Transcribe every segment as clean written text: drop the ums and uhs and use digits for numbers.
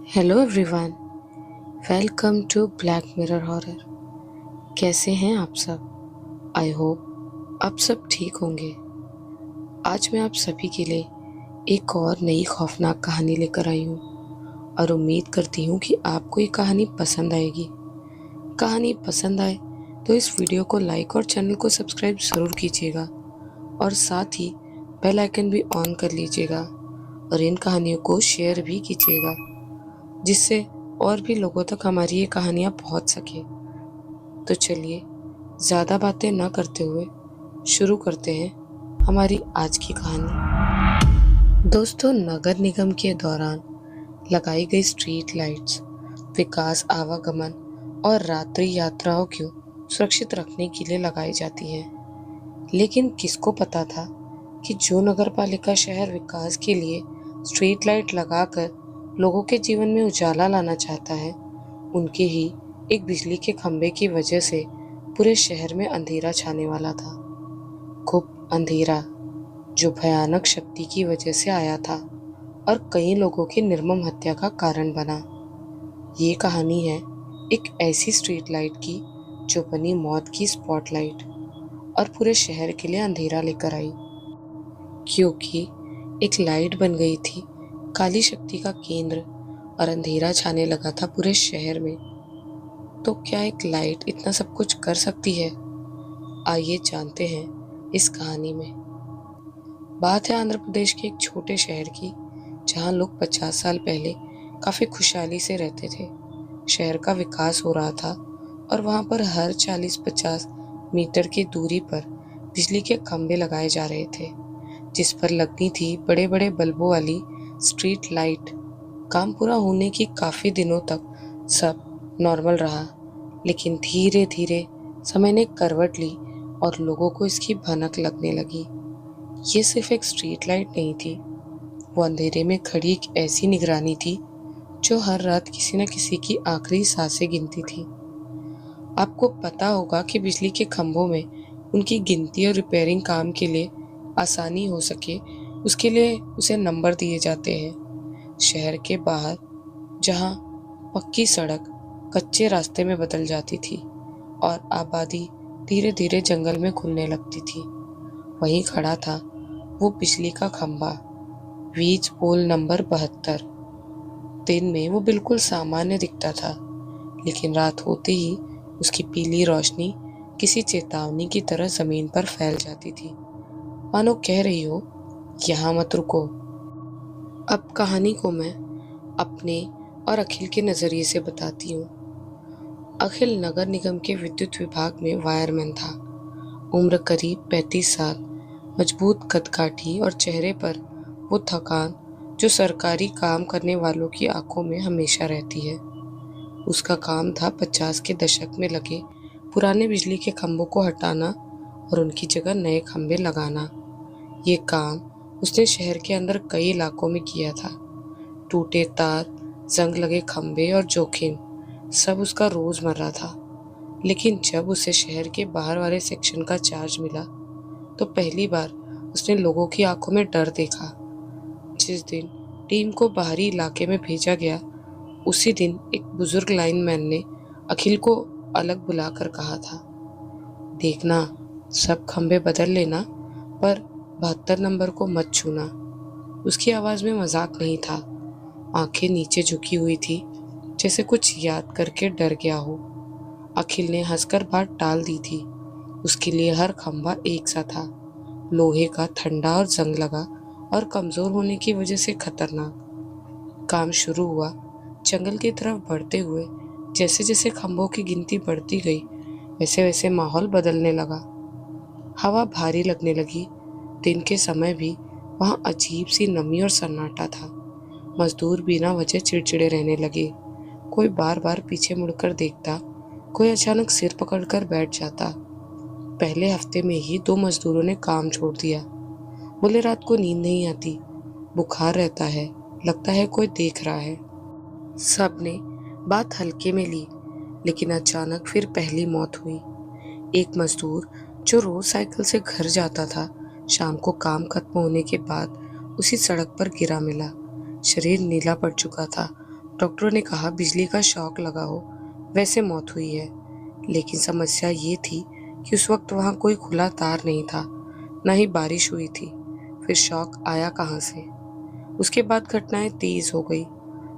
Hello everyone, welcome to black mirror horror. कैसे हैं आप सब? आई होप आप सब ठीक होंगे। आज मैं आप सभी के लिए एक और नई खौफनाक कहानी लेकर आई हूँ और उम्मीद करती हूँ कि आपको ये कहानी पसंद आएगी। कहानी पसंद आए तो इस वीडियो को लाइक और चैनल को सब्सक्राइब ज़रूर कीजिएगा और साथ ही बेल आइकन भी ऑन कर लीजिएगा और इन कहानियों को शेयर भी कीजिएगा, जिससे और भी लोगों तक हमारी ये कहानियाँ पहुँच सके। तो चलिए ज़्यादा बातें न करते हुए शुरू करते हैं हमारी आज की कहानी। दोस्तों, नगर निगम के दौरान लगाई गई स्ट्रीट लाइट्स विकास, आवागमन और रात्रि यात्राओं को सुरक्षित रखने के लिए लगाई जाती हैं। लेकिन किसको पता था कि जो नगर पालिका शहर विकास के लिए स्ट्रीट लाइट लगाकर लोगों के जीवन में उजाला लाना चाहता है, उनके ही एक बिजली के खंभे की वजह से पूरे शहर में अंधेरा छाने वाला था। खूब अंधेरा जो भयानक शक्ति की वजह से आया था और कई लोगों की निर्मम हत्या का कारण बना। ये कहानी है एक ऐसी स्ट्रीट लाइट की जो बनी मौत की स्पॉटलाइट और पूरे शहर के लिए अंधेरा लेकर आई। क्योंकि एक लाइट बन गई थी काली शक्ति का केंद्र और अंधेरा छाने लगा था पूरे शहर में। तो क्या एक लाइट इतना सब कुछ कर सकती है? आइए जानते हैं इस कहानी में। बात है आंध्र प्रदेश के एक छोटे शहर की, जहां लोग 50 साल पहले काफी खुशहाली से रहते थे। शहर का विकास हो रहा था और वहां पर हर 40-50 मीटर की दूरी पर बिजली के खंभे लगाए जा रहे थे, जिस पर लगनी थी बड़े बड़े बल्बों वाली स्ट्रीट लाइट। काम पूरा होने की काफी दिनों तक सब नॉर्मल रहा, लेकिन धीरे धीरे समय ने करवट ली और लोगों को इसकी भनक लगने लगी। ये सिर्फ एक स्ट्रीट लाइट नहीं थी, वो अंधेरे में खड़ी एक ऐसी निगरानी थी जो हर रात किसी न किसी की आखिरी सांसें गिनती थी। आपको पता होगा कि बिजली के खंभों में उनकी गिनती और रिपेयरिंग काम के लिए आसानी हो सके, उसके लिए उसे नंबर दिए जाते हैं। शहर के बाहर जहां पक्की सड़क कच्चे रास्ते में बदल जाती थी और आबादी धीरे धीरे जंगल में घुलने लगती थी, वहीं खड़ा था वो बिजली का खंभा, वीज पोल नंबर 72। दिन में वो बिल्कुल सामान्य दिखता था, लेकिन रात होते ही उसकी पीली रोशनी किसी चेतावनी की तरह जमीन पर फैल जाती थी, मानो कह रही हो यहाँ मत रुको। अब कहानी को मैं अपने और अखिल के नज़रिए से बताती हूँ। अखिल नगर निगम के विद्युत विभाग में वायरमैन था। उम्र करीब 35 साल, मजबूत कदकाठी और चेहरे पर वो थकान जो सरकारी काम करने वालों की आंखों में हमेशा रहती है। उसका काम था 50 के दशक में लगे पुराने बिजली के खंभों को हटाना और उनकी जगह नए खंभे लगाना। ये काम उसने शहर के अंदर कई इलाकों में किया था। टूटे तार, जंग लगे खंभे और जोखिम सब उसका रोजमर्रा था। लेकिन जब उसे शहर के बाहर वाले सेक्शन का चार्ज मिला, तो पहली बार उसने लोगों की आंखों में डर देखा। जिस दिन टीम को बाहरी इलाके में भेजा गया, उसी दिन एक बुजुर्ग लाइनमैन ने अखिल को अलग बुलाकर कहा था, देखना सब खंभे बदल लेना, पर 72 नंबर को मत छूना। उसकी आवाज में मजाक नहीं था, आंखें नीचे झुकी हुई थी, जैसे कुछ याद करके डर गया हो। अखिल ने हंसकर बात टाल दी थी। उसके लिए हर खंभा एक सा था, लोहे का, ठंडा और जंग लगा और कमजोर होने की वजह से खतरनाक। काम शुरू हुआ। जंगल की तरफ बढ़ते हुए जैसे जैसे खंभों की गिनती बढ़ती गई, वैसे वैसे माहौल बदलने लगा। हवा भारी लगने लगी। दिन के समय भी वहां अजीब सी नमी और सन्नाटा था। मजदूर बिना वजह चिड़चिड़े रहने लगे। कोई बार बार पीछे मुड़कर देखता, कोई अचानक सिर पकड़कर बैठ जाता। पहले हफ्ते में ही 2 मजदूरों ने काम छोड़ दिया। बोले रात को नींद नहीं आती, बुखार रहता है, लगता है कोई देख रहा है। सबने बात हल्के में ली, लेकिन अचानक फिर पहली मौत हुई। एक मजदूर जो रोज साइकिल से घर जाता था, शाम को काम खत्म होने के बाद उसी सड़क पर गिरा मिला। शरीर नीला पड़ चुका था। डॉक्टरों ने कहा बिजली का शॉक लगा हो, वैसे मौत हुई है। लेकिन समस्या ये थी कि उस वक्त वहाँ कोई खुला तार नहीं था, ना ही बारिश हुई थी। फिर शॉक आया कहाँ से? उसके बाद घटनाएं तेज हो गई।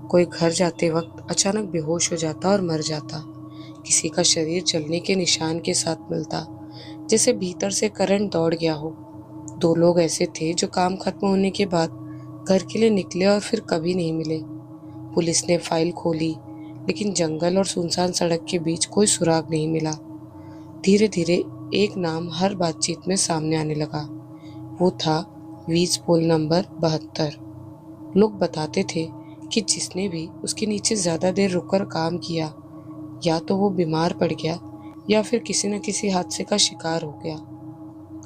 कोई घर जाते वक्त अचानक बेहोश हो जाता और मर जाता। किसी का शरीर जलने के निशान के साथ मिलता, जैसे भीतर से करंट दौड़ गया हो। 2 लोग ऐसे थे जो काम खत्म होने के बाद घर के लिए निकले और फिर कभी नहीं मिले। पुलिस ने फाइल खोली, लेकिन जंगल और सुनसान सड़क के बीच कोई सुराग नहीं मिला। धीरे धीरे एक नाम हर बातचीत में सामने आने लगा। वो था वीज पोल नंबर 72। लोग बताते थे कि जिसने भी उसके नीचे ज्यादा देर रुककर काम किया, या तो वो बीमार पड़ गया या फिर किसी न किसी हादसे का शिकार हो गया।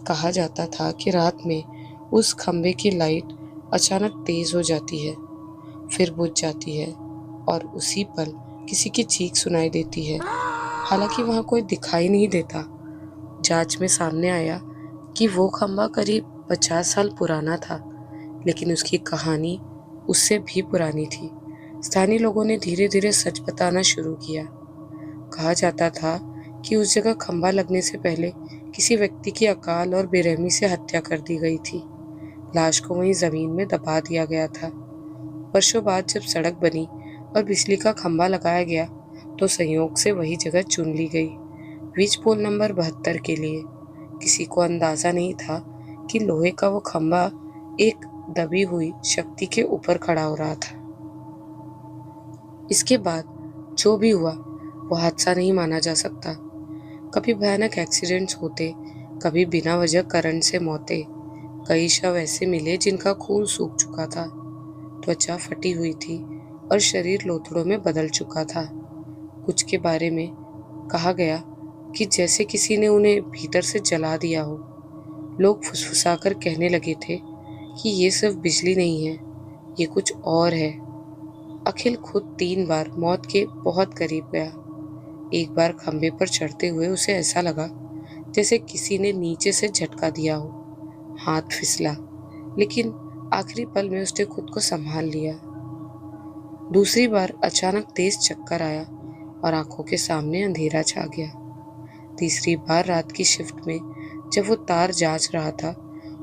कहा जाता था कि रात में उस खंबे की लाइट अचानक तेज हो जाती है, फिर बुझ जाती है और उसी पल किसी की चीख सुनाई देती है। हालांकि वहां कोई दिखाई नहीं देता। जांच में सामने आया कि वो खंबा करीब 50 साल पुराना था, लेकिन उसकी कहानी उससे भी पुरानी थी। स्थानीय लोगों ने धीरे धीरे सच बताना शुरू किया। कहा जाता था कि उस जगह खंबा लगने से पहले किसी व्यक्ति की अकाल और बेरहमी से हत्या कर दी गई थी। लाश को वहीं जमीन में दबा दिया गया था। वर्षों बाद जब सड़क बनी और बिजली का खंबा लगाया गया, तो संयोग से वही जगह चुन ली गई, वीज पोल नंबर 72 के लिए। किसी को अंदाजा नहीं था कि लोहे का वो खंबा एक दबी हुई शक्ति के ऊपर खड़ा हो रहा था। इसके बाद जो भी हुआ वो हादसा नहीं माना जा सकता। कभी भयानक एक्सीडेंट्स होते, कभी बिना वजह करंट से मौतें। कई शव ऐसे मिले जिनका खून सूख चुका था, त्वचा फटी हुई थी और शरीर लोथड़ों में बदल चुका था। कुछ के बारे में कहा गया कि जैसे किसी ने उन्हें भीतर से जला दिया हो। लोग फुसफुसाकर कहने लगे थे कि ये सिर्फ बिजली नहीं है, ये कुछ और है। अखिल खुद 3 बार मौत के बहुत करीब गया। एक बार खंबे पर चढ़ते हुए उसे ऐसा लगा जैसे किसी ने नीचे से झटका दिया हो। हाथ फिसला, लेकिन आखिरी पल में उसने खुद को संभाल लिया। दूसरी बार अचानक तेज चक्कर आया और आंखों के सामने अंधेरा छा गया। तीसरी बार रात की शिफ्ट में जब वो तार जांच रहा था,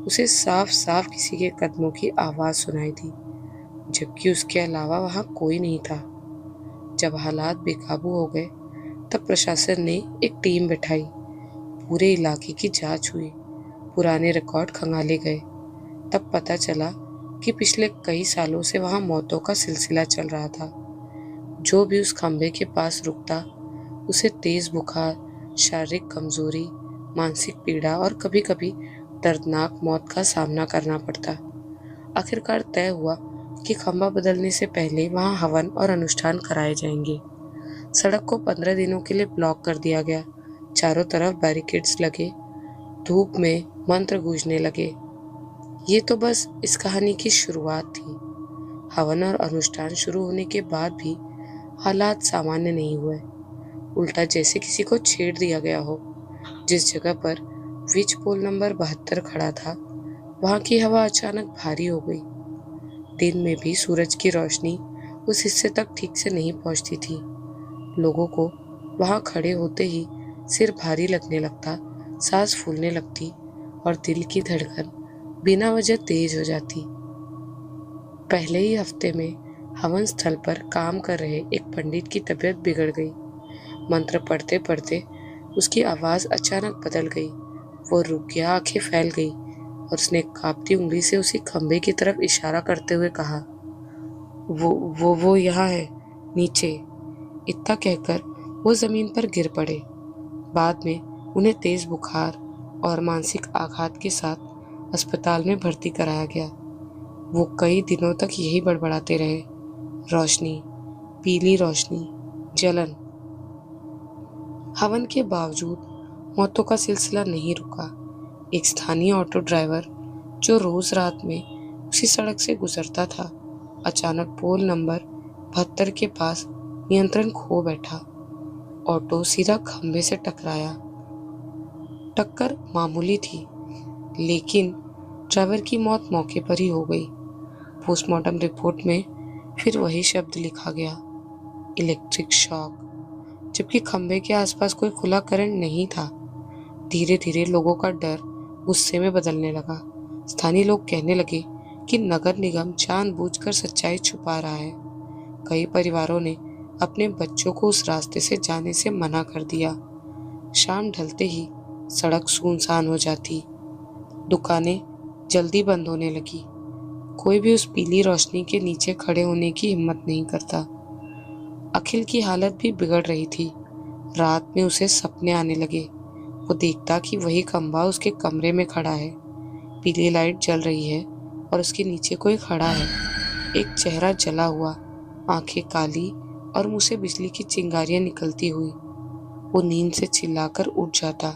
उसे साफ साफ किसी के कदमों की आवाज सुनाई दी, जबकि उसके अलावा वहां कोई नहीं था। जब हालात बेकाबू हो गए, तब प्रशासन ने एक टीम बिठाई। पूरे इलाके की जांच हुई, पुराने रिकॉर्ड खंगाले गए। तब पता चला कि पिछले कई सालों से वहां मौतों का सिलसिला चल रहा था। जो भी उस खंबे के पास रुकता, उसे तेज बुखार, शारीरिक कमजोरी, मानसिक पीड़ा और कभी कभी दर्दनाक मौत का सामना करना पड़ता। आखिरकार तय हुआ कि खंबा बदलने से पहले वहां हवन और अनुष्ठान कराए जाएंगे। सड़क को 15 दिनों के लिए ब्लॉक कर दिया गया। चारों तरफ बैरिकेड्स लगे, धूप में मंत्र गूंजने लगे। ये तो बस इस कहानी की शुरुआत थी। हवन और अनुष्ठान शुरू होने के बाद भी हालात सामान्य नहीं हुए। उल्टा जैसे किसी को छेड़ दिया गया हो। जिस जगह पर विच पोल नंबर 72 खड़ा था, वहां की हवा अचानक भारी हो गई। दिन में भी सूरज की रोशनी उस हिस्से तक ठीक से नहीं पहुंचती थी। लोगों को वहां खड़े होते ही सिर भारी लगने लगता, सांस फूलने लगती और दिल की धड़कन बिना वजह तेज हो जाती। पहले ही हफ्ते में हवन स्थल पर काम कर रहे एक पंडित की तबीयत बिगड़ गई। मंत्र पढ़ते पढ़ते उसकी आवाज अचानक बदल गई। वो रुक गया, आंखें फैल गई और उसने कांपती उंगली से उसी खंबे की तरफ इशारा करते हुए कहा, वो यहाँ है, नीचे। इतना कहकर वो जमीन पर गिर पड़े। बाद में उन्हें तेज बुखार और मानसिक आघात के साथ अस्पताल में भर्ती कराया गया। वो कई दिनों तक यही बड़बड़ाते रहे, रोशनी, पीली रोशनी, जलन। हवन के बावजूद मौतों का सिलसिला नहीं रुका। एक स्थानीय ऑटो ड्राइवर जो रोज रात में उसी सड़क से गुजरता था, अचानक पोल नंबर 72 के पास नियंत्रण खो बैठा। ऑटो सीधा खंबे से टकराया। टक्कर मामूली थी, लेकिन ड्राइवर की मौत मौके पर ही हो गई। पोस्टमार्टम रिपोर्ट में फिर वही शब्द लिखा गया, इलेक्ट्रिक शॉक, जबकि खंबे के आसपास कोई खुला करंट नहीं था। धीरे धीरे लोगों का डर गुस्से में बदलने लगा। स्थानीय लोग कहने लगे कि नगर निगम जानबूझकर सच्चाई छुपा रहा है। कई परिवारों ने अपने बच्चों को उस रास्ते से जाने से मना कर दिया। शाम ढलते ही सड़क सुनसान हो जाती, दुकानें जल्दी बंद होने लगी। कोई भी उस पीली रोशनी के नीचे खड़े होने की हिम्मत नहीं करता। अखिल की हालत भी बिगड़ रही थी। रात में उसे सपने आने लगे। वो देखता कि वही खंभा उसके कमरे में खड़ा है, पीली लाइट जल रही है और उसके नीचे कोई खड़ा है, एक चेहरा जला हुआ, आंखें काली और मुंह से बिजली की चिंगारियां निकलती हुई। वो नींद से चिल्लाकर उठ जाता,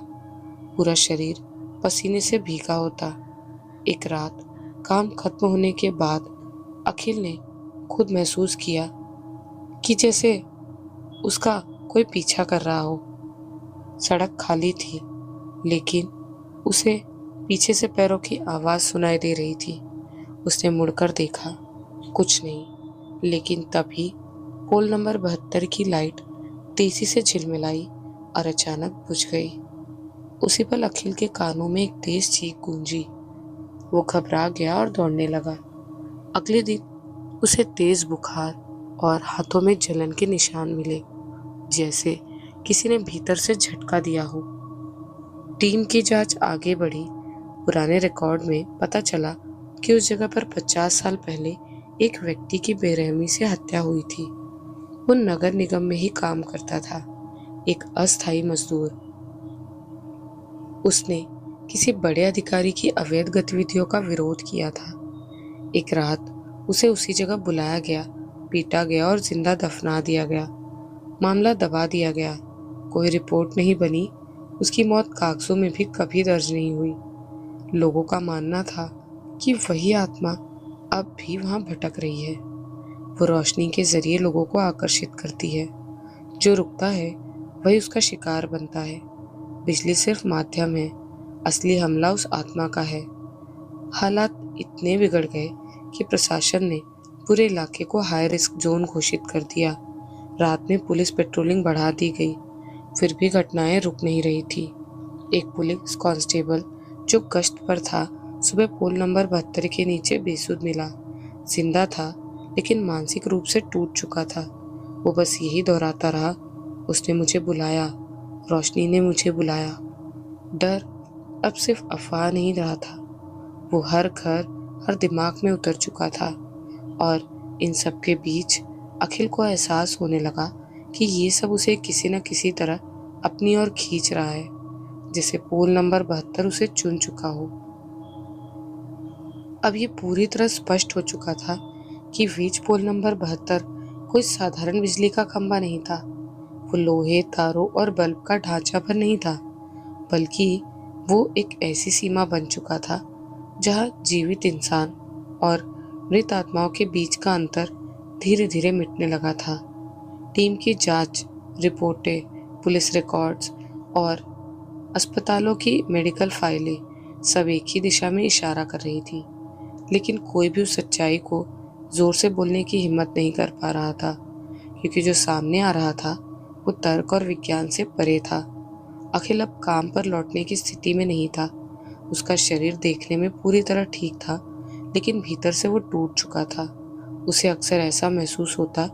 पूरा शरीर पसीने से भीगा होता। एक रात काम खत्म होने के बाद अखिल ने खुद महसूस किया कि जैसे उसका कोई पीछा कर रहा हो। सड़क खाली थी, लेकिन उसे पीछे से पैरों की आवाज सुनाई दे रही थी। उसने मुड़कर देखा, कुछ नहीं। लेकिन तभी पोल नंबर 72 की लाइट तेजी से झिलमिलाई और अचानक बुझ गई। उसी पल अखिल के कानों में एक तेज चीख गूंजी। वो घबरा गया और दौड़ने लगा। अगले दिन उसे तेज बुखार और हाथों में जलन के निशान मिले, जैसे किसी ने भीतर से झटका दिया हो। टीम की जांच आगे बढ़ी। पुराने रिकॉर्ड में पता चला कि उस जगह पर 50 साल पहले एक व्यक्ति की बेरहमी से हत्या हुई थी। वो नगर निगम में ही काम करता था, एक अस्थायी मजदूर। उसने किसी बड़े अधिकारी की अवैध गतिविधियों का विरोध किया था। एक रात उसे उसी जगह बुलाया गया, पीटा गया और जिंदा दफना दिया गया। मामला दबा दिया गया, कोई रिपोर्ट नहीं बनी। उसकी मौत कागजों में भी कभी दर्ज नहीं हुई। लोगों का मानना था कि वही आत्मा अब भी वहां भटक रही है। वो रोशनी के जरिए लोगों को आकर्षित करती है। जो रुकता है वही उसका शिकार बनता है। बिजली सिर्फ माध्यम है, असली हमला उस आत्मा का है। हालात इतने बिगड़ गए कि प्रशासन ने पूरे इलाके को हाई रिस्क जोन घोषित कर दिया। रात में पुलिस पेट्रोलिंग बढ़ा दी गई, फिर भी घटनाएं रुक नहीं रही थी। एक पुलिस कांस्टेबल जो गश्त पर था, सुबह पोल नंबर 72 के नीचे बेसुध मिला। जिंदा था, लेकिन मानसिक रूप से टूट चुका था। वो बस यही दोहराता रहा, उसने मुझे बुलाया, रोशनी ने मुझे बुलाया। डर अब सिर्फ अफवाह नहीं रहा था, वो हर घर, हर दिमाग में उतर चुका था। और इन सब के बीच अखिल को एहसास होने लगा कि ये सब उसे किसी न किसी तरह अपनी ओर खींच रहा है, जैसे पोल नंबर 72 उसे चुन चुका हो। अब ये पूरी तरह स्पष्ट हो चुका था कि वीज पोल नंबर 72 कोई साधारण बिजली का खंभा नहीं था। वो लोहे, तारों और बल्ब का ढांचा भर नहीं था, बल्कि वो एक ऐसी सीमा बन चुका था जहां जीवित इंसान और मृत आत्माओं के बीच का अंतर धीरे धीरे मिटने लगा था। टीम की जांच रिपोर्टें, पुलिस रिकॉर्ड्स और अस्पतालों की मेडिकल फाइलें सब एक ही दिशा में इशारा कर रही थी, लेकिन कोई भी उस सच्चाई को जोर से बोलने की हिम्मत नहीं कर पा रहा था, क्योंकि जो सामने आ रहा था वो तर्क और विज्ञान से परे था। अखिल अब काम पर लौटने की स्थिति में नहीं था। उसका शरीर देखने में पूरी तरह ठीक था, लेकिन भीतर से वो टूट चुका था। उसे अक्सर ऐसा महसूस होता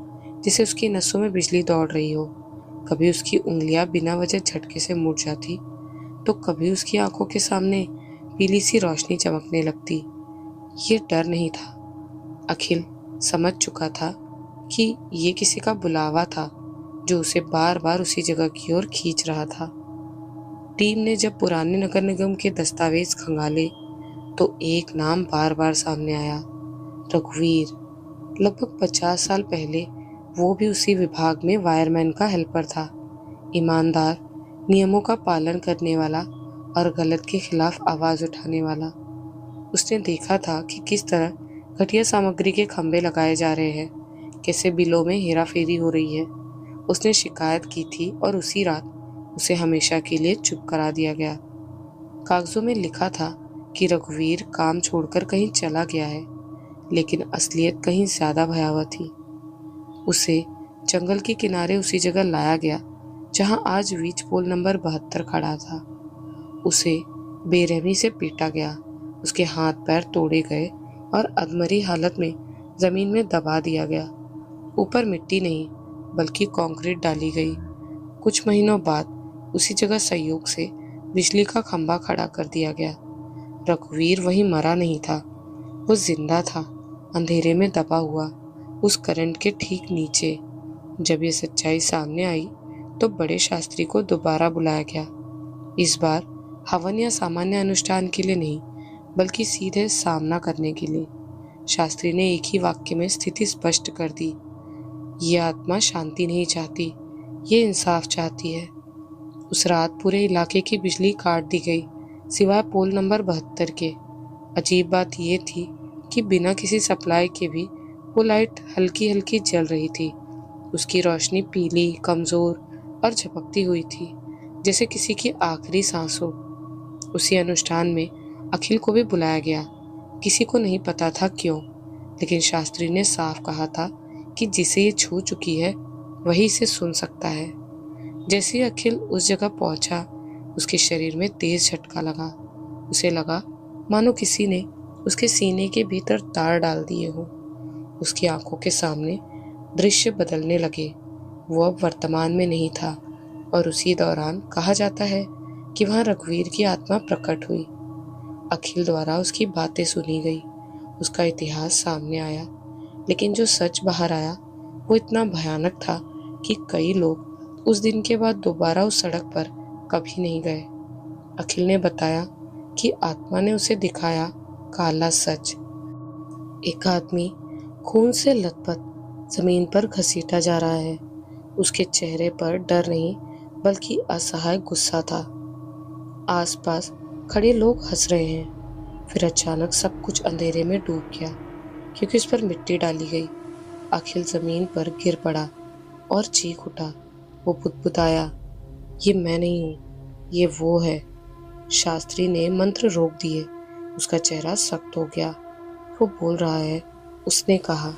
जैसे उसकी नसों में बिजली दौड़ रही हो। कभी उसकी उंगलियां बिना वजह झटके से मुड़ जाती, तो कभी उसकी आंखों के सामने पीली सी रोशनी चमकने लगती। ये डर नहीं था, अखिल समझ चुका था कि ये किसी का बुलावा था जो उसे बार बार उसी जगह की ओर खींच रहा था। टीम ने जब पुराने नगर निगम के दस्तावेज खंगाले तो एक नाम बार बार सामने आया, रघुवीर। लगभग 50 साल पहले वो भी उसी विभाग में वायरमैन का हेल्पर था। ईमानदार, नियमों का पालन करने वाला और गलत के खिलाफ आवाज उठाने वाला। उसने देखा था कि किस तरह घटिया सामग्री के खंभे लगाए जा रहे हैं, कैसे बिलों में हेराफेरी हो रही है। उसने शिकायत की थी और उसी रात उसे हमेशा के लिए चुप करा दिया गया। कागजों में लिखा था कि रघुवीर काम छोड़कर कहीं चला गया है, लेकिन असलियत कहीं ज्यादा भयावह थी। उसे जंगल के किनारे उसी जगह लाया गया जहां आज वीज पोल नंबर 72 खड़ा था। उसे बेरहमी से पीटा गया, उसके हाथ पैर तोड़े गए और अधमरी हालत में जमीन में दबा दिया गया। ऊपर मिट्टी नहीं बल्कि कंक्रीट डाली गई। कुछ महीनों बाद उसी जगह संयोग से बिजली का खंभा खड़ा कर दिया गया। रघुवीर वहीं मरा नहीं था, वो जिंदा था, अंधेरे में दबा हुआ उस करंट के ठीक नीचे। जब ये सच्चाई सामने आई तो बड़े शास्त्री को दोबारा बुलाया गया। इस बार हवन या सामान्य अनुष्ठान के लिए नहीं बल्कि सीधे सामना करने के लिए। शास्त्री ने एक ही वाक्य में स्थिति स्पष्ट कर दी। ये आत्मा शांति नहीं चाहती, ये इंसाफ चाहती है। उस रात पूरे इलाके की बिजली काट दी गई सिवाय पोल नंबर 72 के। अजीब बात ये थी कि बिना किसी सप्लाई के भी वो लाइट हल्की हल्की जल रही थी। उसकी रोशनी पीली, कमजोर और झपकती हुई थी, जैसे किसी की आखिरी सांस हो। उसी अनुष्ठान में अखिल को भी बुलाया गया। किसी को नहीं पता था क्यों, लेकिन शास्त्री ने साफ कहा था कि जिसे ये छू चुकी है वही इसे सुन सकता है। जैसे ही अखिल उस जगह पहुंचा, उसके शरीर में तेज झटका लगा। उसे लगा मानो किसी ने उसके सीने के भीतर तार डाल दिए हो। उसकी आंखों के सामने दृश्य बदलने लगे। वो अब वर्तमान में नहीं था और उसी दौरान कहा जाता है कि वहां रघुवीर की आत्मा प्रकट हुई। अखिल द्वारा उसकी बातें सुनी गई, उसका इतिहास सामने आया, लेकिन जो सच बाहर आया वो इतना भयानक था कि कई लोग उस दिन के बाद दोबारा उस सड़क पर कभी नहीं गए। अखिल ने बताया कि आत्मा ने उसे दिखाया काला सच। एक आदमी खून से लथपथ जमीन पर घसीटा जा रहा है। उसके चेहरे पर डर नहीं बल्कि असहाय गुस्सा था। आसपास खड़े लोग हंस रहे हैं। फिर अचानक सब कुछ अंधेरे में डूब गया क्योंकि उस पर मिट्टी डाली गई। अखिल जमीन पर गिर पड़ा और चीख उठा। वो बुदबुदाया, ये मैं नहीं हूँ, ये वो है। शास्त्री ने मंत्र रोक दिए। उसका चेहरा सख्त हो गया। वो बोल रहा है, उसने कहा।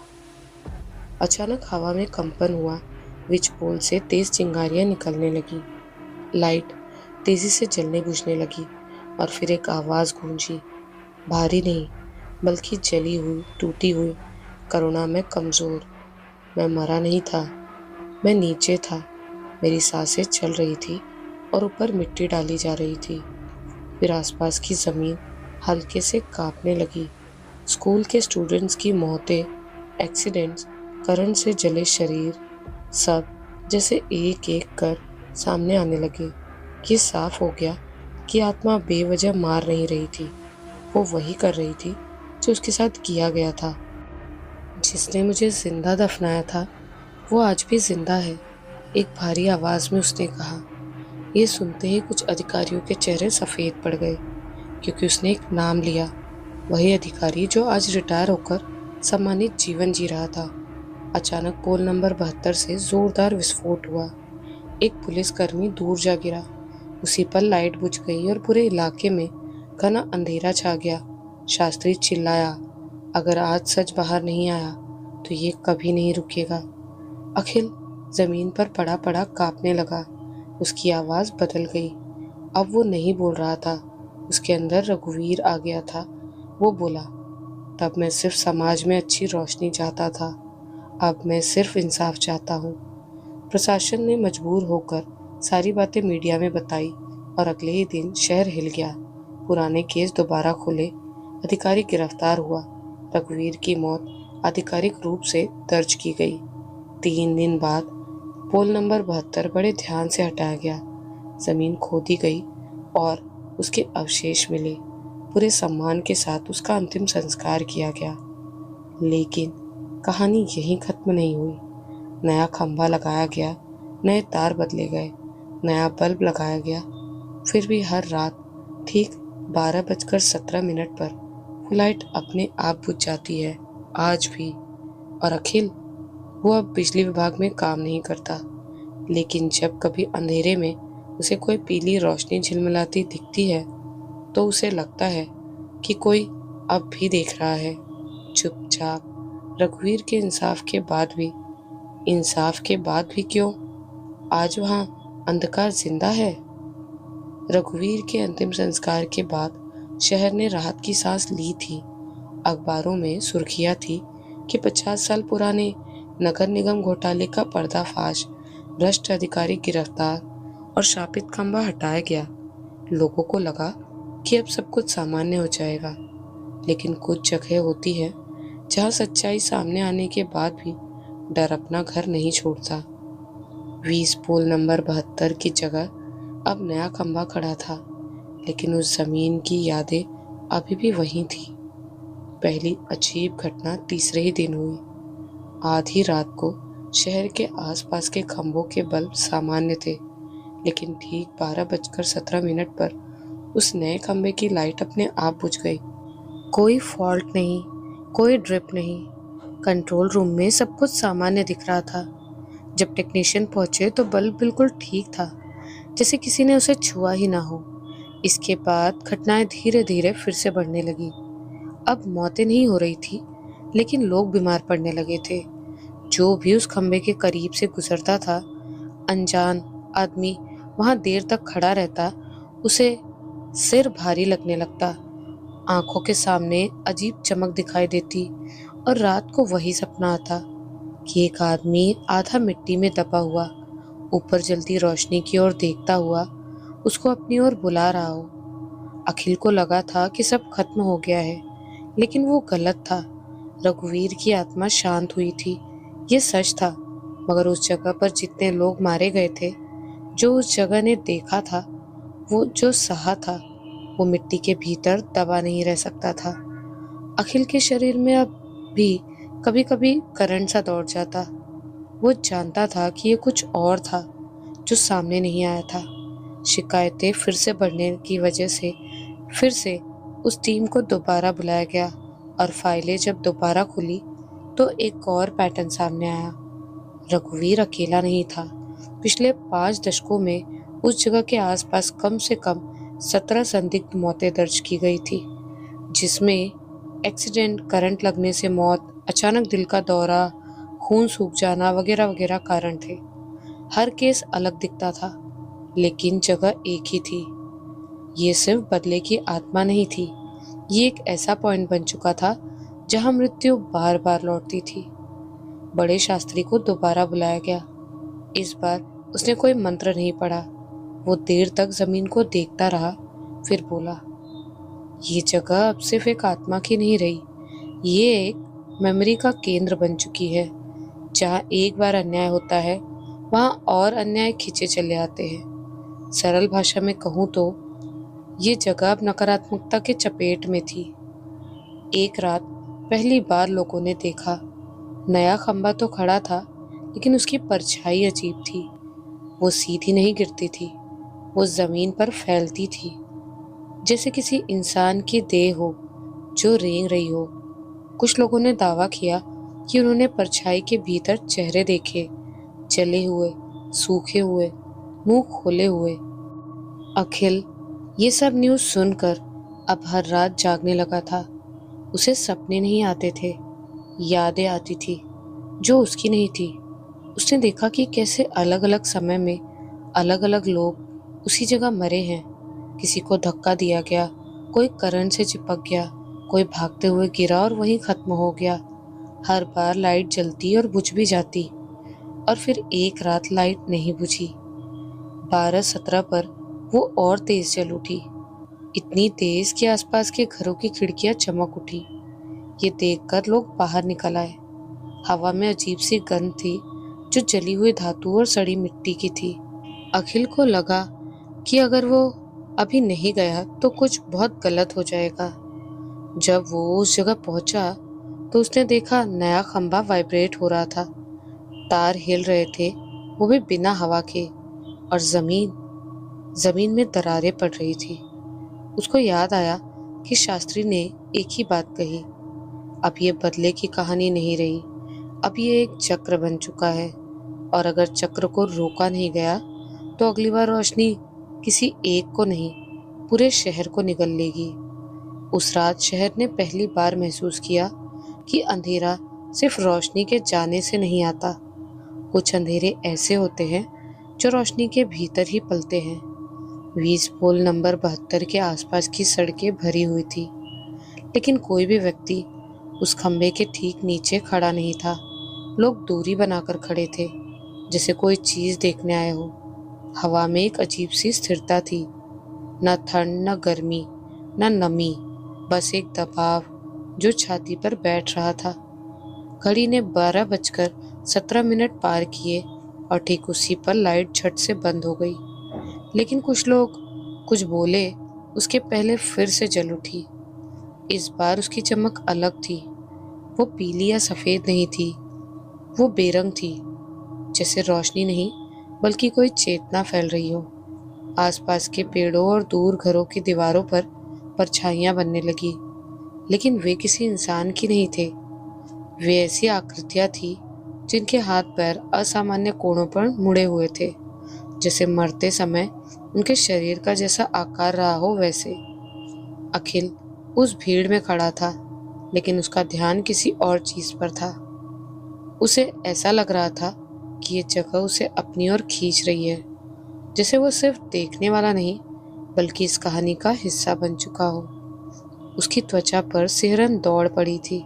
अचानक हवा में कंपन हुआ। विच पोल से तेज चिंगारियां निकलने लगी। लाइट तेजी से जलने बुझने लगी और फिर एक आवाज गूंजी, भारी नहीं बल्कि जली हुई, टूटी हुई, करुणा में कमजोर। मैं मरा नहीं था, मैं नीचे था। मेरी सांसें चल रही थी और ऊपर मिट्टी डाली जा रही थी। फिर आसपास की जमीन हल्के से कांपने लगी। स्कूल के स्टूडेंट्स की मौतें, एक्सीडेंट्स, करंट से जले शरीर, सब जैसे एक एक कर सामने आने लगे। ये साफ हो गया कि आत्मा बेवजह मार नहीं रही थी, वो वही कर रही थी जो उसके साथ किया गया था। जिसने मुझे जिंदा दफनाया था वो आज भी जिंदा है, एक भारी आवाज में उसने कहा। ये सुनते ही कुछ अधिकारियों के चेहरे सफेद पड़ गए क्योंकि उसने एक नाम लिया, वही अधिकारी जो आज रिटायर होकर सम्मानित जीवन जी रहा था। अचानक पोल नंबर 72 से जोरदार विस्फोट हुआ। एक पुलिसकर्मी दूर जा गिरा। उसी पर लाइट बुझ गई और पूरे इलाके में घना अंधेरा छा गया। शास्त्री चिल्लाया, अगर आज सच बाहर नहीं आया तो ये कभी नहीं रुकेगा। अखिल जमीन पर पड़ा पड़ा कांपने लगा। उसकी आवाज बदल गई। अब वो नहीं बोल रहा था, उसके अंदर रघुवीर आ गया था। वो बोला, तब मैं सिर्फ समाज में अच्छी रोशनी चाहता था, अब मैं सिर्फ इंसाफ चाहता हूँ। प्रशासन ने मजबूर होकर सारी बातें मीडिया में बताई और अगले ही दिन शहर हिल गया। पुराने केस दोबारा खुले, अधिकारी गिरफ्तार हुआ। रघुवीर की मौत आधिकारिक रूप से दर्ज की गई। 3 दिन बाद पोल नंबर 72 बड़े ध्यान से हटाया गया। जमीन खोदी गई और उसके अवशेष मिले। पूरे सम्मान के साथ उसका अंतिम संस्कार किया गया। लेकिन कहानी यहीं खत्म नहीं हुई। नया खंभा लगाया गया, नए तार बदले गए, नया बल्ब लगाया गया। फिर भी हर रात ठीक 12:17 पर वो लाइट अपने आप बुझ जाती है, आज भी। और अखिल, वो अब बिजली विभाग में काम नहीं करता, लेकिन जब कभी अंधेरे में उसे कोई पीली रोशनी झिलमिलाती दिखती है तो उसे लगता है कि कोई अब भी देख रहा है, चुपचाप। रघुवीर के इंसाफ के बाद भी इंसाफ के बाद भी क्यों आज वहां अंधकार जिंदा है। रघुवीर के अंतिम संस्कार के बाद शहर ने राहत की सांस ली थी। अखबारों में सुर्खियां थी कि 50 साल पुराने नगर निगम घोटाले का पर्दाफाश, भ्रष्ट अधिकारी गिरफ्तार और शापित खंबा हटाया गया। लोगों को लगा कि अब सब कुछ सामान्य हो जाएगा, लेकिन कुछ जगह होती है जहां सच्चाई सामने आने के बाद भी डर अपना घर नहीं छोड़ता। 20 पोल नंबर 72 की जगह अब नया खंबा खड़ा था, लेकिन उस जमीन की यादें अभी भी वहीं थी। पहली अजीब घटना तीसरे ही दिन हुई। आधी रात को शहर के आसपास के खंभों के बल्ब सामान्य थे, लेकिन ठीक 12:17 पर उस नए खंभे की लाइट अपने आप बुझ गई। कोई फॉल्ट नहीं, कोई ड्रिप नहीं। कंट्रोल रूम में सब कुछ सामान्य दिख रहा था। जब टेक्नीशियन पहुंचे तो बल्ब बिल्कुल ठीक था, जैसे किसी ने उसे छुआ ही ना हो। इसके बाद घटनाएं धीरे धीरे फिर से बढ़ने लगी। अब मौतें नहीं हो रही थी, लेकिन लोग बीमार पड़ने लगे थे। जो भी उस खंबे के करीब से गुजरता था, अनजान आदमी वहां देर तक खड़ा रहता, उसे सिर भारी लगने लगता, आंखों के सामने अजीब चमक दिखाई देती और रात को वही सपना आता कि एक आदमी आधा मिट्टी में दबा हुआ ऊपर जलती रोशनी की ओर देखता हुआ उसको अपनी ओर बुला रहा हो। अखिल को लगा था कि सब खत्म हो गया है, लेकिन वो गलत था। रघुवीर की आत्मा शांत हुई थी, ये सच था, मगर उस जगह पर जितने लोग मारे गए थे, जो उस जगह ने देखा था, वो जो सहा था, वो मिट्टी के भीतर दबा नहीं रह सकता था। अखिल के शरीर में अब भी कभी कभी करंट सा दौड़ जाता। वो जानता था कि ये कुछ और था जो सामने नहीं आया था। शिकायतें फिर से बढ़ने की वजह से फिर से उस टीम को दोबारा बुलाया गया और फाइलें जब दोबारा खुली तो एक और पैटर्न सामने आया। रघुवीर अकेला नहीं था। पिछले 5 दशकों में उस जगह के आसपास कम से कम 17 संदिग्ध मौतें दर्ज की गई थी, जिसमें एक्सीडेंट, करंट लगने से मौत, अचानक दिल का दौरा, खून सूख जाना वगैरह वगैरह कारण थे। हर केस अलग दिखता था, लेकिन जगह एक ही थी। ये सिर्फ बदले की आत्मा नहीं थी, ये एक ऐसा पॉइंट बन चुका था जहां मृत्यु बार बार लौटती थी। बड़े शास्त्री को दोबारा बुलाया गया। इस बार उसने कोई मंत्र नहीं पढ़ा। वो देर तक जमीन को देखता रहा, फिर बोला, ये जगह अब सिर्फ एक आत्मा की नहीं रही, ये एक मेमोरी का केंद्र बन चुकी है। जहाँ एक बार अन्याय होता है, वहाँ और अन्याय खींचे चले आते हैं। सरल भाषा में कहूँ तो ये जगह अब नकारात्मकता के चपेट में थी। एक रात पहली बार लोगों ने देखा, नया खंबा तो खड़ा था, लेकिन उसकी परछाई अजीब थी। वो सीधी नहीं गिरती थी, वो जमीन पर फैलती थी, जैसे किसी इंसान की देह हो जो रेंग रही हो। कुछ लोगों ने दावा किया कि उन्होंने परछाई के भीतर चेहरे देखे, जले हुए, सूखे हुए, मुंह खोले हुए। अखिल ये सब न्यूज़ सुनकर अब हर रात जागने लगा था। उसे सपने नहीं आते थे, यादें आती थी जो उसकी नहीं थी। उसने देखा कि कैसे अलग अलग समय में अलग अलग लोग उसी जगह मरे हैं। किसी को धक्का दिया गया, कोई करंट से चिपक गया, कोई भागते हुए गिरा और वहीं खत्म हो गया। हर बार लाइट जलती और बुझ भी जाती, और फिर एक रात लाइट नहीं बुझी। 12:17 पर वो और तेज जल उठी, इतनी तेज कि आसपास के घरों की खिड़कियां चमक उठी। ये देखकर लोग बाहर निकल आए। हवा में अजीब सी गंध थी जो जली हुई धातु और सड़ी मिट्टी की थी। अखिल को लगा कि अगर वो अभी नहीं गया तो कुछ बहुत गलत हो जाएगा। जब वो उस जगह पहुंचा तो उसने देखा नया खंभा वाइब्रेट हो रहा था, तार हिल रहे थे, वो भी बिना हवा के, और जमीन में दरारें पड़ रही थी। उसको याद आया कि शास्त्री ने एक ही बात कही, अब ये बदले की कहानी नहीं रही, अब ये एक चक्र बन चुका है, और अगर चक्र को रोका नहीं गया तो अगली बार रोशनी किसी एक को नहीं, पूरे शहर को निगल लेगी। उस रात शहर ने पहली बार महसूस किया कि अंधेरा सिर्फ रोशनी के जाने से नहीं आता, कुछ अंधेरे ऐसे होते हैं जो रोशनी के भीतर ही पलते हैं। वीज पोल नंबर 72 के आसपास की सड़कें भरी हुई थी, लेकिन कोई भी व्यक्ति उस खंबे के ठीक नीचे खड़ा नहीं था। लोग दूरी बनाकर खड़े थे, जैसे कोई चीज देखने आए हो। हवा में एक अजीब सी स्थिरता थी, न ठंड न गर्मी न नमी, बस एक दबाव जो छाती पर बैठ रहा था। घड़ी ने 12:17 पार किए और ठीक उसी पर लाइट झट से बंद हो गई। लेकिन कुछ लोग कुछ बोले उसके पहले फिर से जल उठी। इस बार उसकी चमक अलग थी। वो पीली या सफेद नहीं थी, वो बेरंग थी, जैसे रोशनी नहीं बल्कि कोई चेतना फैल रही हो। आसपास के पेड़ों और दूर घरों की दीवारों पर परछाइयां बनने लगी, लेकिन वे किसी इंसान की नहीं थे। वे ऐसी आकृतियां थी जिनके हाथ पैर असामान्य कोणों पर मुड़े हुए थे, जैसे मरते समय उनके शरीर का जैसा आकार रहा हो वैसे। अखिल उस भीड़ में खड़ा था, लेकिन उसका ध्यान किसी और चीज पर था। उसे ऐसा लग रहा था कि ये जगह उसे अपनी ओर खींच रही है, जैसे वो सिर्फ देखने वाला नहीं बल्कि इस कहानी का हिस्सा बन चुका हो। उसकी त्वचा पर सिहरन दौड़ पड़ी थी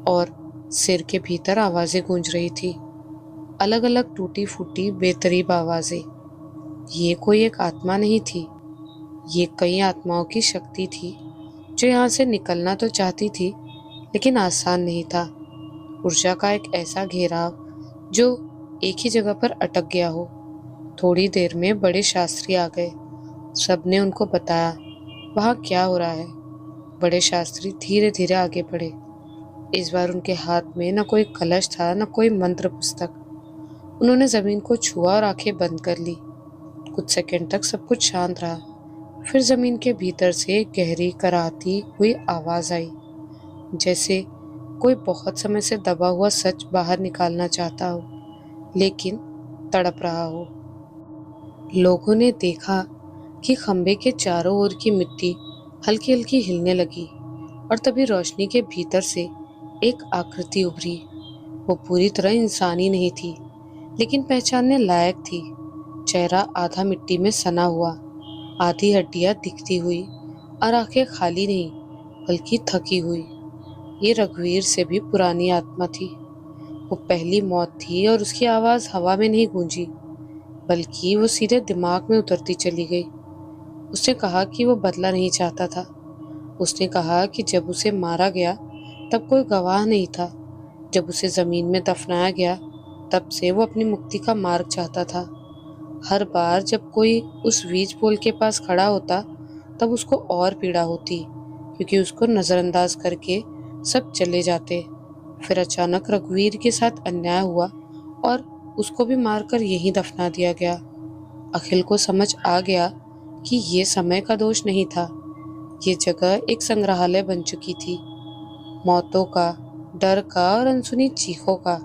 और सिर के भीतर आवाजें गूंज रही थी, अलग अलग टूटी फूटी बेतरीब आवाजें। ये कोई एक आत्मा नहीं थी, ये कई आत्माओं की शक्ति थी जो यहाँ से निकलना तो चाहती थी, लेकिन आसान नहीं था। ऊर्जा का एक ऐसा घेराव जो एक ही जगह पर अटक गया हो। थोड़ी देर में बड़े शास्त्री आ गए। सबने उनको बताया वहाँ क्या हो रहा है। बड़े शास्त्री धीरे धीरे आगे बढ़े। इस बार उनके हाथ में न कोई कलश था न कोई मंत्र पुस्तक। उन्होंने जमीन को छुआ और आंखें बंद कर ली। कुछ सेकंड तक सब कुछ शांत रहा। फिर जमीन के भीतर से एक गहरी कराहती हुई आवाज आई, जैसे कोई बहुत समय से दबा हुआ सच बाहर निकालना चाहता हो, लेकिन तड़प रहा हो। लोगों ने देखा कि खंबे के चारों ओर की मिट्टी हल्की हल्की हिलने लगी और तभी रोशनी के भीतर से एक आकृति उभरी। वो पूरी तरह इंसानी नहीं थी, लेकिन पहचानने लायक थी। चेहरा आधा मिट्टी में सना हुआ, आधी हड्डियां दिखती हुई और आंखें खाली नहीं बल्कि थकी हुई। ये रघुवीर से भी पुरानी आत्मा थी। वो पहली मौत थी और उसकी आवाज हवा में नहीं गूंजी, बल्कि वो सीधे दिमाग में उतरती चली गई। उसने कहा कि वो बदला नहीं चाहता था। उसने कहा कि जब उसे मारा गया तब कोई गवाह नहीं था। जब उसे जमीन में दफनाया गया तब से वो अपनी मुक्ति का मार्ग चाहता था। हर बार जब कोई उस वीज पोल के पास खड़ा होता तब उसको और पीड़ा होती, क्योंकि उसको नजरअंदाज करके सब चले जाते। फिर अचानक रघुवीर के साथ अन्याय हुआ और उसको भी मारकर यहीं दफना दिया गया। अखिल को समझ आ गया कि ये समय का दोष नहीं था, ये जगह एक संग्रहालय बन चुकी थी, मौतों का, डर का और अनसुनी चीखों का।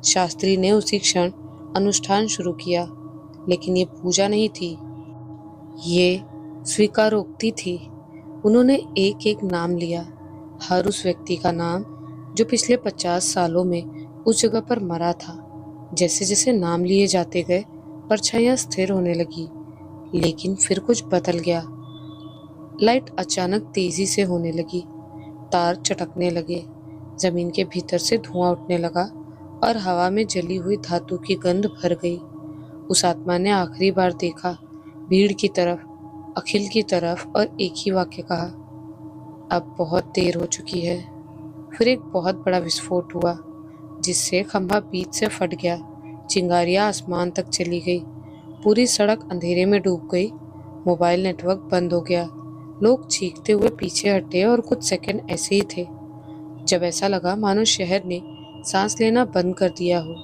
शास्त्री ने उसी क्षण अनुष्ठान शुरू किया, लेकिन ये पूजा नहीं थी, ये स्वीकारोक्ति थी। उन्होंने एक एक नाम लिया, हर उस व्यक्ति का नाम जो पिछले 50 सालों में उस जगह पर मरा था। जैसे जैसे नाम लिए जाते गए परछाइयां स्थिर होने लगी, लेकिन फिर कुछ बदल गया। लाइट अचानक तेजी से होने लगी, तार चटकने लगे, जमीन के भीतर से धुआं उठने लगा और हवा में जली हुई धातु की गंध भर गई। उस आत्मा ने आखिरी बार देखा, भीड़ की तरफ, अखिल की तरफ, और एक ही वाक्य कहा, अब बहुत देर हो चुकी है। फिर एक बहुत बड़ा विस्फोट हुआ, जिससे खंभा बीच से फट गया। चिंगारियां आसमान तक चली गई। पूरी सड़क अंधेरे में डूब गई। मोबाइल नेटवर्क बंद हो गया। लोग चीखते हुए पीछे हटे और कुछ सेकंड ऐसे ही थे, जब ऐसा लगा मानो शहर ने सांस लेना बंद कर दिया हो।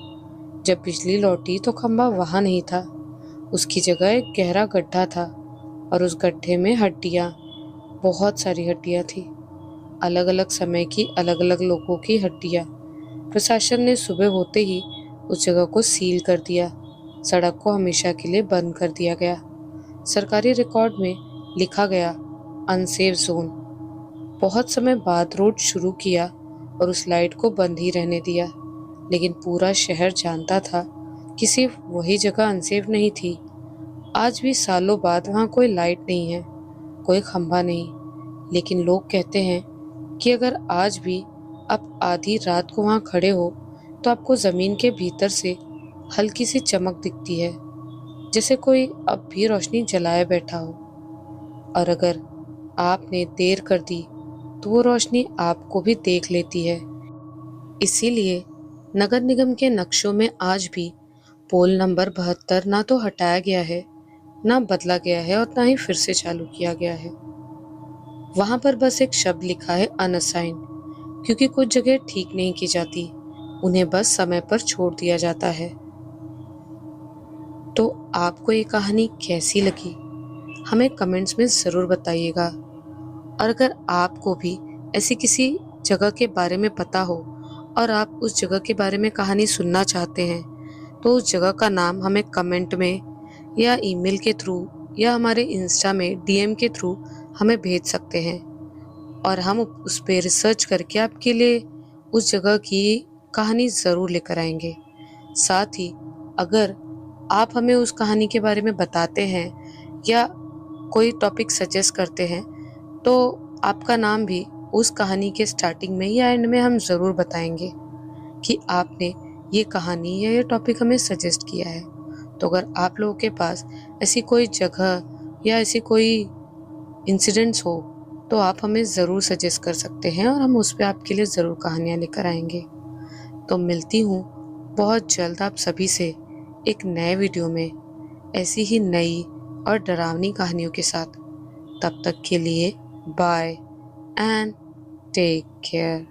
जब बिजली लौटी तो खंभा वहां नहीं था, उसकी जगह एक गहरा गड्ढा था, और उस गड्ढे में हड्डियां, बहुत सारी हड्डियां थी, अलग अलग समय की, अलग अलग लोगों की हड्डियां। प्रशासन ने सुबह होते ही उस जगह को सील कर दिया। सड़क को हमेशा के लिए बंद कर दिया गया। सरकारी रिकॉर्ड में लिखा गया, अनसेफ जोन। बहुत समय बाद रोड शुरू किया और उस लाइट को बंद ही रहने दिया। लेकिन पूरा शहर जानता था कि सिर्फ वही जगह अनसेफ नहीं थी। आज भी सालों बाद वहाँ कोई लाइट नहीं है, कोई खंभा नहीं, लेकिन लोग कहते हैं कि अगर आज भी आप आधी रात को वहाँ खड़े हो तो आपको ज़मीन के भीतर से हल्की सी चमक दिखती है, जैसे कोई अब भी रोशनी जलाए बैठा हो। और अगर आपने देर कर दी तो वो रोशनी आपको भी देख लेती है। इसीलिए नगर निगम के नक्शों में आज भी पोल नंबर 72 ना तो हटाया गया है, ना बदला गया है और ना ही फिर से चालू किया गया है। वहां पर बस एक शब्द लिखा है अनअसाइन, क्योंकि कुछ जगह ठीक नहीं की जाती, उन्हें बस समय पर छोड़ दिया जाता है। तो आपको ये कहानी कैसी लगी हमें कमेंट्स में ज़रूर बताइएगा। और अगर आपको भी ऐसी किसी जगह के बारे में पता हो और आप उस जगह के बारे में कहानी सुनना चाहते हैं तो उस जगह का नाम हमें कमेंट में या ईमेल के थ्रू या हमारे इंस्टा में डीएम के थ्रू हमें भेज सकते हैं, और हम उस पर रिसर्च करके आपके लिए उस जगह की कहानी ज़रूर लेकर आएंगे। साथ ही अगर आप हमें उस कहानी के बारे में बताते हैं या कोई टॉपिक सजेस्ट करते हैं तो आपका नाम भी उस कहानी के स्टार्टिंग में या एंड में हम ज़रूर बताएंगे कि आपने ये कहानी या ये टॉपिक हमें सजेस्ट किया है। तो अगर आप लोगों के पास ऐसी कोई जगह या ऐसी कोई इंसिडेंट्स हो तो आप हमें ज़रूर सजेस्ट कर सकते हैं और हम उस पर आपके लिए ज़रूर कहानियाँ लेकर आएंगे। तो मिलती हूँ बहुत जल्द आप सभी से एक नए वीडियो में ऐसी ही नई और डरावनी कहानियों के साथ। तब तक के लिए बाय एंड टेक केयर।